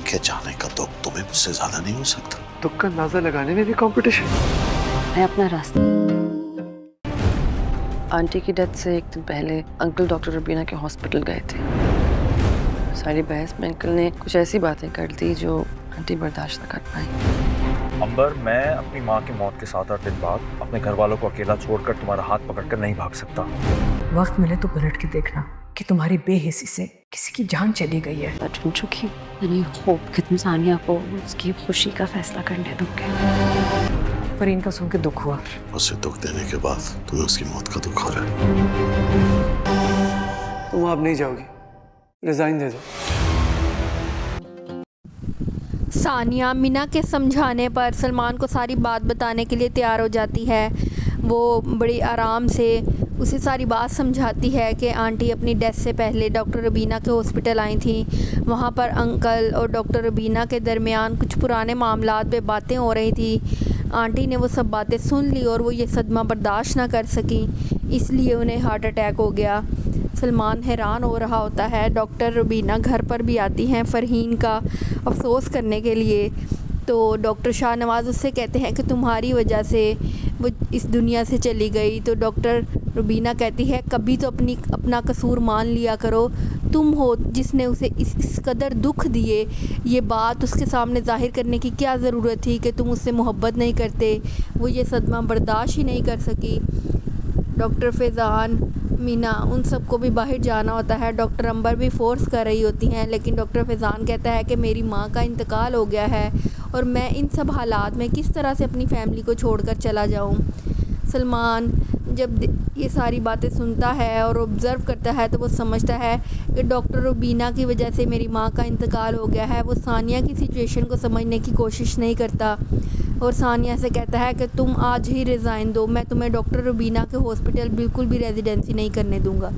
उनके जाने का दुख तुम्हें मुझसे ज्यादा नहीं हो सकता। दुख का अंदाजा लगाने में भी कंपटीशन। मैं अपना रास्ता। आंटी की डेथ से एक दिन पहले अंकल डॉक्टर रुबीना के हॉस्पिटल गए थे। सारी बहस में अंकल ने कुछ ऐसी बातें कर दी जो आंटी बर्दाश्त न कर पाई। अंबर, मैं अपनी माँ की मौत के 7-8 दिन बाद अपने घर वालों को अकेला छोड़कर तुम्हारा हाथ पकड़कर नहीं भाग सकता। वक्त मिले तो पलट के देखना कि तुम्हारी बेहिसी से किसी की जान चली गई है। मैं चुन चुकी। मैंने होप कि तुम सानिया को उसकी खुशी का फैसला करने दोगे। पर इनका सुन के दुख हुआ। उसे दुख देने के बाद तुम्हें उसकी मौत का दुख हो रहा है। तुम अब नहीं जाओगी, रिजाइन दे दो। सानिया मीना के समझाने पर सलमान को सारी बात बताने के लिए तैयार हो जाती है। वो बड़ी आराम से उसे सारी बात समझाती है कि आंटी अपनी डेथ से पहले डॉक्टर रुबीना के हॉस्पिटल आई थी। वहाँ पर अंकल और डॉक्टर रुबीना के दरमियान कुछ पुराने मामलात पे बातें हो रही थी। आंटी ने वो सब बातें सुन ली और वो ये सदमा बर्दाश्त ना कर सकी, इसलिए उन्हें हार्ट अटैक हो गया। सलमान हैरान हो रहा होता है। डॉक्टर रुबीना घर पर भी आती हैं फ़रहीन का अफसोस करने के लिए। तो डॉक्टर शाहनवाज़ उससे कहते हैं कि तुम्हारी वजह से वो इस दुनिया से चली गई। तो डॉक्टर रुबीना कहती है कभी तो अपना कसूर मान लिया करो, तुम हो जिसने उसे इस कदर दुख दिए। ये बात उसके सामने ज़ाहिर करने की क्या ज़रूरत थी कि तुम उससे मोहब्बत नहीं करते। वो ये सदमा बर्दाश्त ही नहीं कर सकी। डॉक्टर फैज़ान, मीना, उन सबको भी बाहर जाना होता है। डॉक्टर अंबर भी फ़ोर्स कर रही होती हैं, लेकिन डॉक्टर फैज़ान कहता है कि मेरी माँ का इंतकाल हो गया है और मैं इन सब हालात में किस तरह से अपनी फ़ैमिली को छोड़कर चला जाऊँ। सलमान जब ये सारी बातें सुनता है और ऑब्ज़र्व करता है तो वो समझता है कि डॉक्टर रुबीना की वजह से मेरी माँ का इंतकाल हो गया है। वो सानिया की सिचुएशन को समझने की कोशिश नहीं करता और सानिया से कहता है कि तुम आज ही रिज़ाइन दो, मैं तुम्हें डॉक्टर रुबीना के हॉस्पिटल बिल्कुल भी रेजिडेंसी नहीं करने दूँगा।